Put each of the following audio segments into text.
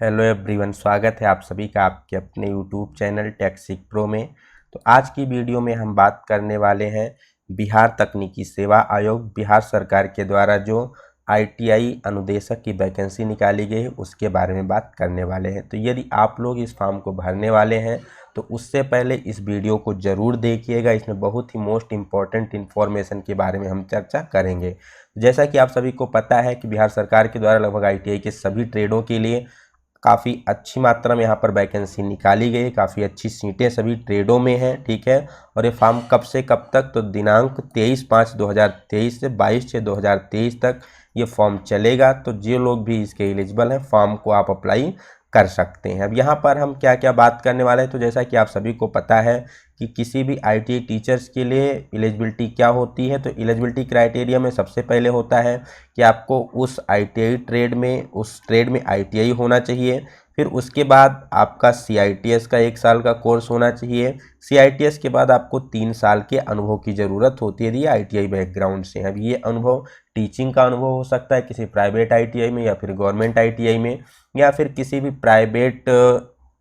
Hello everyone, स्वागत है आप सभी का आपके अपने यूट्यूब चैनल टेक्सिक प्रो में। तो आज की वीडियो में हम बात करने वाले हैं बिहार तकनीकी सेवा आयोग बिहार सरकार के द्वारा जो आईटीआई अनुदेशक की वैकेंसी निकाली गई है उसके बारे में बात करने वाले हैं। तो यदि आप लोग इस फॉर्म को भरने वाले हैं तो उससे पहले इस वीडियो को ज़रूर देखिएगा। इसमें बहुत ही मोस्ट इम्पॉर्टेंट इन्फॉर्मेशन के बारे में हम चर्चा करेंगे। जैसा कि आप सभी को पता है कि बिहार सरकार के द्वारा लगभग आईटीआई के सभी ट्रेडों के लिए काफ़ी अच्छी मात्रा में यहाँ पर वैकेंसी निकाली गई, काफ़ी अच्छी सीटें सभी ट्रेडों में हैं, ठीक है। और ये फॉर्म कब से कब तक, तो दिनांक 23/5/2023 से 22/6/2023 तक ये फॉर्म चलेगा। तो जो लोग भी इसके एलिजिबल हैं फॉर्म को आप अप्लाई कर सकते हैं। अब यहाँ पर हम क्या क्या बात करने वाले हैं, तो जैसा कि आप सभी को पता है कि किसी भी आईटीआई टीचर्स के लिए एलिजिबिलिटी क्या होती है। तो एलिजिबिलिटी क्राइटेरिया में सबसे पहले होता है कि आपको उस आईटीआई ट्रेड में आईटीआई होना चाहिए। फिर उसके बाद आपका सीआईटीएस का 1 साल का कोर्स होना चाहिए। सीआईटीएस के बाद आपको 3 साल के अनुभव की ज़रूरत होती है यदि आईटीआई बैकग्राउंड से है। अब ये अनुभव टीचिंग का अनुभव हो सकता है किसी प्राइवेट आईटीआई में या फिर गवर्नमेंट आईटीआई में, या फिर किसी भी प्राइवेट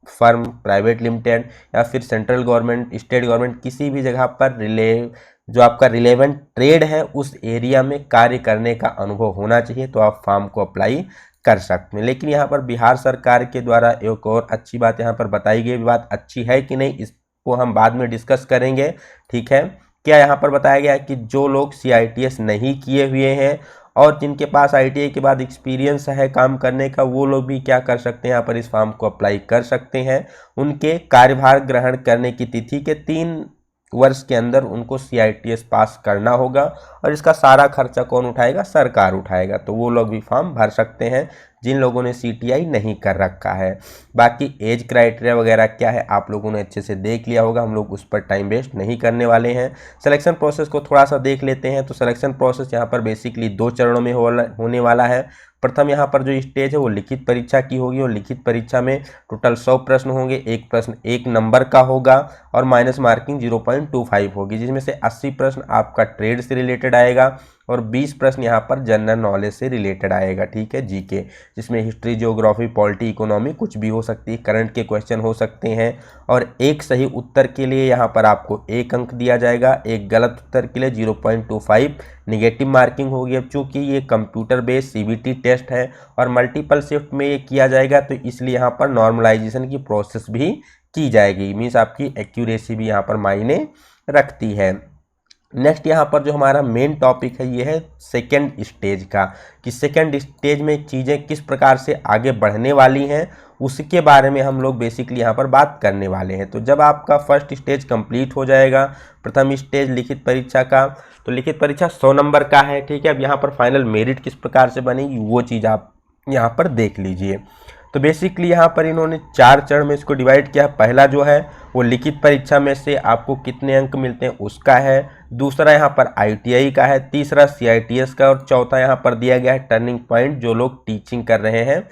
फर्म, प्राइवेट लिमिटेड या फिर सेंट्रल गवर्नमेंट, स्टेट गवर्नमेंट, किसी भी जगह पर जो आपका रिलेवेंट ट्रेड है उस एरिया में कार्य करने का अनुभव होना चाहिए, तो आप फॉर्म को अप्लाई कर सकते हैं। लेकिन यहाँ पर बिहार सरकार के द्वारा एक और अच्छी बात यहाँ पर बताई गई, बात अच्छी है कि नहीं इसको हम बाद में डिस्कस करेंगे, ठीक है। क्या यहाँ पर बताया गया है कि जो लोग सीआईटीएस नहीं किए हुए हैं और जिनके पास आईटीआई के बाद एक्सपीरियंस है काम करने का, वो लोग भी क्या कर सकते हैं, यहाँ पर इस फॉर्म को अप्लाई कर सकते हैं। उनके कार्यभार ग्रहण करने की तिथि के 3 वर्ष के अंदर उनको सीआईटीएस पास करना होगा और इसका सारा खर्चा कौन उठाएगा, सरकार उठाएगा। तो वो लोग भी फॉर्म भर सकते हैं जिन लोगों ने सीटीआई नहीं कर रखा है। बाकी एज क्राइटेरिया वगैरह क्या है आप लोगों ने अच्छे से देख लिया होगा, हम लोग उस पर टाइम वेस्ट नहीं करने वाले हैं। सिलेक्शन प्रोसेस को थोड़ा सा देख लेते हैं। तो सिलेक्शन प्रोसेस यहाँ पर बेसिकली 2 चरणों में होने वाला है। प्रथम यहाँ पर जो स्टेज है वो लिखित परीक्षा की होगी और लिखित परीक्षा में टोटल 100 प्रश्न होंगे। एक प्रश्न 1 नंबर का होगा और माइनस मार्किंग 0.25 होगी, जिसमें से 80 प्रश्न आपका ट्रेड से रिलेटेड आएगा और 20 प्रश्न यहाँ पर जनरल नॉलेज से रिलेटेड आएगा, ठीक है, जीके, जिसमें हिस्ट्री, ज्योग्राफी, पॉलिटी, इकोनॉमी कुछ भी हो सकती है, करंट के क्वेश्चन हो सकते हैं। और एक सही उत्तर के लिए यहाँ पर आपको 1 अंक दिया जाएगा, एक गलत उत्तर के लिए 0.25 निगेटिव मार्किंग होगी। अब चूंकि ये कंप्यूटर बेस्ड सीबीटी टेस्ट है और मल्टीपल शिफ्ट में ये किया जाएगा, तो इसलिए यहाँ पर नॉर्मलाइजेशन की प्रोसेस भी की जाएगी, मीन्स आपकी एक्यूरेसी भी यहाँ पर मायने रखती है। नेक्स्ट यहाँ पर जो हमारा मेन टॉपिक है ये है सेकेंड स्टेज का, कि सेकेंड स्टेज में चीज़ें किस प्रकार से आगे बढ़ने वाली हैं उसके बारे में हम लोग बेसिकली यहाँ पर बात करने वाले हैं। तो जब आपका फर्स्ट स्टेज कंप्लीट हो जाएगा, प्रथम स्टेज लिखित परीक्षा का, तो लिखित परीक्षा 100 नंबर का है, ठीक है। अब यहाँ पर फाइनल मेरिट किस प्रकार से बनेगी वो चीज़ आप यहाँ पर देख लीजिए। तो बेसिकली यहाँ पर इन्होंने 4 चरण में इसको डिवाइड किया। पहला जो है वो लिखित परीक्षा में से आपको कितने अंक मिलते हैं उसका है, दूसरा यहाँ पर आईटीआई का है, तीसरा सीआईटीएस का और चौथा यहाँ पर दिया गया है टर्निंग पॉइंट जो लोग टीचिंग कर रहे हैं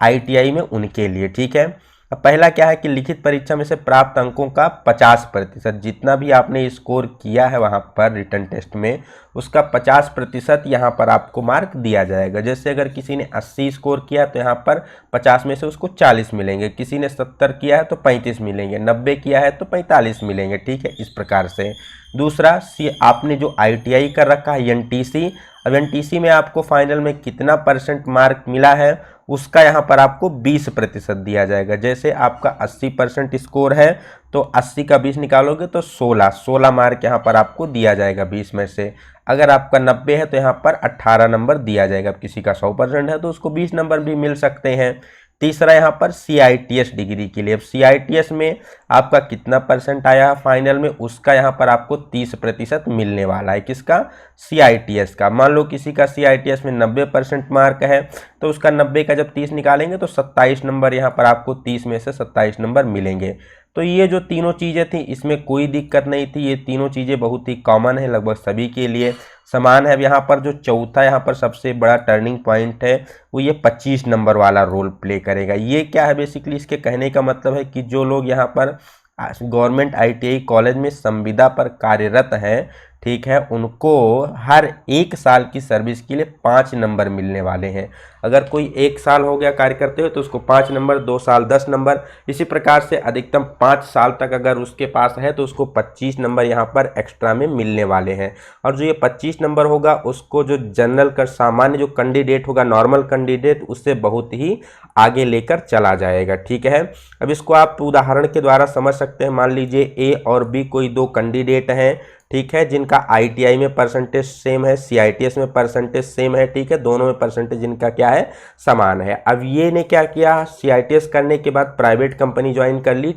आईटीआई में उनके लिए, ठीक है। अब पहला क्या है कि लिखित परीक्षा में से प्राप्त अंकों का 50%, जितना भी आपने स्कोर किया है वहाँ पर रिटन टेस्ट में उसका 50% यहाँ पर आपको मार्क दिया जाएगा। जैसे अगर किसी ने 80 स्कोर किया तो यहाँ पर 50 में से उसको 40 मिलेंगे, किसी ने 70 किया है तो 35 मिलेंगे, 90 किया है तो 45 मिलेंगे, ठीक है, इस प्रकार से। दूसरा आपने जो आईटीआई कर रखा है एनटीसी, अब एनटीसी में आपको फाइनल में कितना % मार्क मिला है उसका यहाँ पर आपको 20% दिया जाएगा। जैसे आपका 80% स्कोर है तो 80 का 20 निकालोगे तो 16 मार्क यहाँ पर आपको दिया जाएगा 20 में से। अगर आपका 90 है तो यहाँ पर 18 नंबर दिया जाएगा। अब किसी का 100% है तो उसको 20 नंबर भी मिल सकते हैं। तीसरा यहाँ पर सीआईटीएस डिग्री के लिए, अब सीआईटीएस में आपका कितना % आया है फाइनल में उसका यहाँ पर आपको 30% मिलने वाला है। किसका? सीआईटीएस का। मान लो किसी का सीआईटीएस में 90% मार्क है तो उसका 90 का जब 30 निकालेंगे तो 27 नंबर यहाँ पर आपको 30 में से 27 नंबर मिलेंगे। तो ये जो तीनों चीज़ें थी इसमें कोई दिक्कत नहीं थी, ये तीनों चीज़ें बहुत ही कॉमन है, लगभग सभी के लिए समान है। अब यहाँ पर जो चौथा यहाँ पर सबसे बड़ा टर्निंग पॉइंट है वो ये 25 नंबर वाला रोल प्ले करेगा। ये क्या है बेसिकली, इसके कहने का मतलब है कि जो लोग यहाँ पर गवर्नमेंट आईटीआई कॉलेज में संविदा पर कार्यरत हैं, ठीक है, उनको हर 1 साल की सर्विस के लिए 5 नंबर मिलने वाले हैं। अगर कोई 1 साल हो गया कार्य करते हुए तो उसको 5 नंबर, 2 साल 10 नंबर, इसी प्रकार से अधिकतम 5 साल तक अगर उसके पास है तो उसको 25 नंबर यहाँ पर एक्स्ट्रा में मिलने वाले हैं। और जो ये 25 नंबर होगा उसको जो जनरल का सामान्य जो कैंडिडेट होगा, नॉर्मल कैंडिडेट, उससे बहुत ही आगे लेकर चला जाएगा। ठीक है, अब इसको आप उदाहरण के द्वारा समझ सकते हैं। मान लीजिए ए और बी कोई 2 कैंडिडेट हैं, ठीक है, जिनका आईटीआई में परसेंटेज सेम है, सीआईटीएस में परसेंटेज सेम है, ठीक है, दोनों में परसेंटेज जिनका क्या है, समान है। अब ये ने क्या किया, सीआईटीएस करने के बाद प्राइवेट कंपनी ज्वाइन कर ली,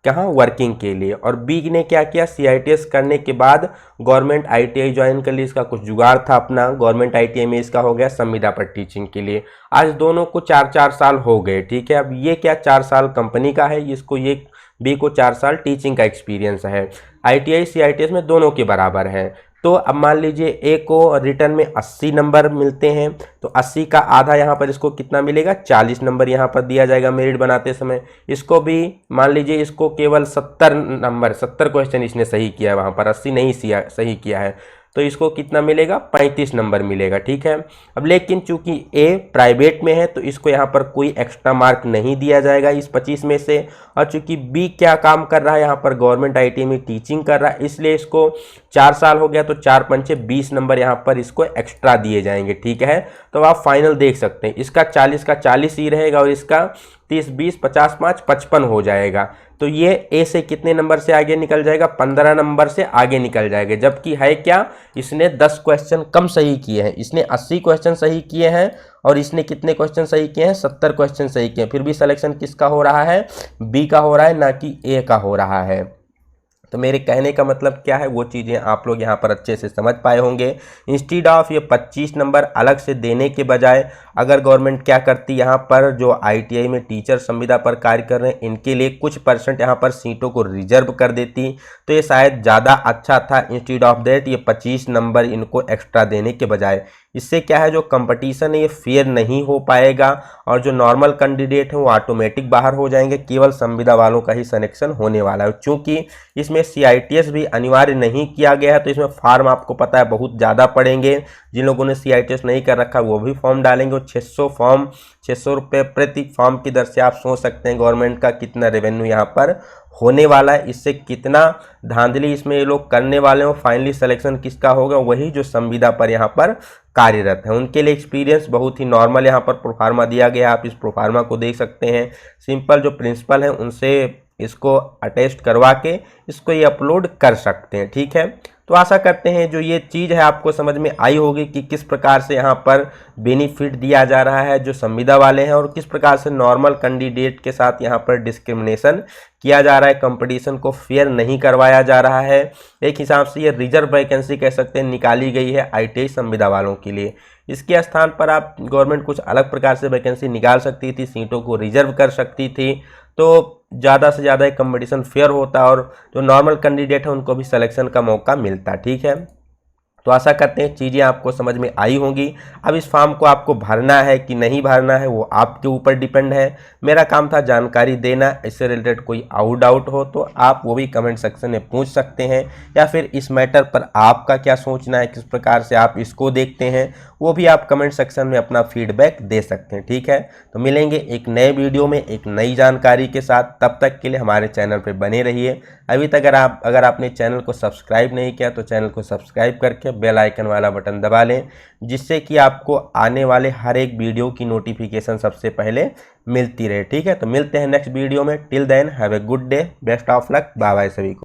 कहाँ, वर्किंग के लिए। और बी ने क्या किया, सीआईटीएस करने के बाद गवर्नमेंट आईटीआई ज्वाइन कर ली। इसका कुछ जुगाड़ था अपना, गवर्नमेंट आईटीआई में इसका हो गया संविदा पर टीचिंग के लिए। आज दोनों को 4-4 साल हो गए। ठीक है, अब ये क्या 4 साल कंपनी का है, इसको ये बी को 4 साल टीचिंग का एक्सपीरियंस है। आईटीआई सीआईटीएस में दोनों के बराबर है। तो अब मान लीजिए ए को रिटर्न में 80 नंबर मिलते हैं, तो 80 का आधा यहाँ पर इसको कितना मिलेगा, 40 नंबर यहाँ पर दिया जाएगा मेरिट बनाते समय। इसको भी मान लीजिए इसको केवल 70 नंबर, 70 क्वेश्चन इसने सही किया है, वहाँ पर 80 नहीं सही किया है, तो इसको कितना मिलेगा, 35 नंबर मिलेगा। ठीक है, अब लेकिन चूंकि ए प्राइवेट में है तो इसको यहाँ पर कोई एक्स्ट्रा मार्क नहीं दिया जाएगा इस 25 में से। और चूंकि बी क्या काम कर रहा है, यहाँ पर गवर्नमेंट आईटीआई में टीचिंग कर रहा है, इसलिए इसको 4 साल हो गया तो 4 पंचे 20 नंबर यहाँ पर इसको एक्स्ट्रा दिए जाएंगे। ठीक है, तो आप फाइनल देख सकते हैं, इसका 40 का 40 ही रहेगा और इसका 30, 20, 50, 5, 55 हो जाएगा। तो ये ए से कितने नंबर से आगे निकल जाएगा, 15 नंबर से आगे निकल जाएगा। जबकि है क्या, इसने 10 क्वेश्चन कम सही किए हैं, इसने 80 क्वेश्चन सही किए हैं और इसने कितने क्वेश्चन सही किए हैं, 70 क्वेश्चन सही किए हैं। फिर भी सिलेक्शन किसका हो रहा है, बी का हो रहा है, ना कि ए का हो रहा है। तो मेरे कहने का मतलब क्या है, वो चीज़ें आप लोग यहाँ पर अच्छे से समझ पाए होंगे। इंस्टीड ऑफ ये 25 नंबर अलग से देने के बजाय अगर गवर्नमेंट क्या करती, यहाँ पर जो आईटीआई में टीचर संविदा पर कार्य कर रहे हैं इनके लिए कुछ परसेंट यहाँ पर सीटों को रिजर्व कर देती तो ये शायद ज़्यादा अच्छा था। इंस्टीड ऑफ दैट ये 25 नंबर इनको एक्स्ट्रा देने के बजाय, इससे क्या है, जो कंपटीशन है ये फेयर नहीं हो पाएगा और जो नॉर्मल कैंडिडेट हैं वो ऑटोमेटिक बाहर हो जाएंगे, केवल संविदा वालों का ही सिलेक्शन होने वाला है। क्योंकि इसमें सीआईटीएस भी अनिवार्य नहीं किया गया है तो इसमें फॉर्म आपको पता है बहुत ज़्यादा पड़ेंगे। जिन लोगों ने सीआईटीएस नहीं कर रखा वो भी फॉर्म डालेंगे और 600 फॉर्म, 600 रुपये प्रति फॉर्म की दर से आप सोच सकते हैं गवर्नमेंट का कितना रेवेन्यू यहाँ पर होने वाला है, इससे कितना धांधली इसमें ये लोग करने वाले हो। फाइनली सिलेक्शन किसका होगा, वही जो संविदा पर यहाँ पर कार्यरत है उनके लिए। एक्सपीरियंस बहुत ही नॉर्मल यहाँ पर प्रोफार्मा दिया गया, आप इस प्रोफार्मा को देख सकते हैं। सिंपल जो प्रिंसिपल हैं उनसे इसको अटेस्ट करवा के इसको ये अपलोड कर सकते हैं। ठीक है, तो आशा करते हैं जो ये चीज़ है आपको समझ में आई होगी कि किस प्रकार से यहाँ पर बेनिफिट दिया जा रहा है जो संविदा वाले हैं और किस प्रकार से नॉर्मल कैंडिडेट के साथ यहाँ पर डिस्क्रिमिनेशन किया जा रहा है, कंपटीशन को फेयर नहीं करवाया जा रहा है। एक हिसाब से ये रिजर्व वैकेंसी कह सकते हैं निकाली गई है आईटीआई संविदा वालों के लिए। इसके स्थान पर आप गवर्नमेंट कुछ अलग प्रकार से वैकेंसी निकाल सकती थी, सीटों को रिजर्व कर सकती थी, तो ज़्यादा से ज़्यादा एक कंपटीशन फेयर होता और जो नॉर्मल कैंडिडेट है उनको भी सिलेक्शन का मौका मिलता। ठीक है, तो आशा करते हैं चीज़ें आपको समझ में आई होंगी। अब इस फॉर्म को आपको भरना है कि नहीं भरना है वो आपके ऊपर डिपेंड है। मेरा काम था जानकारी देना, इससे रिलेटेड कोई आउट डाउट हो तो आप वो भी कमेंट सेक्शन में पूछ सकते हैं, या फिर इस मैटर पर आपका क्या सोचना है, किस प्रकार से आप इसको देखते हैं, वो भी आप कमेंट सेक्शन में अपना फीडबैक दे सकते हैं। ठीक है, तो मिलेंगे एक नए वीडियो में एक नई जानकारी के साथ। तब तक के लिए हमारे चैनल पर बने रहिए। अभी तक अगर आपने चैनल को सब्सक्राइब नहीं किया तो चैनल को सब्सक्राइब करके बेल आइकन वाला बटन दबा लें, जिससे कि आपको आने वाले हर एक वीडियो की नोटिफिकेशन सबसे पहले मिलती रहे। ठीक है, तो मिलते हैं नेक्स्ट वीडियो में। Till then have a good day, best of luck, bye bye सभी को।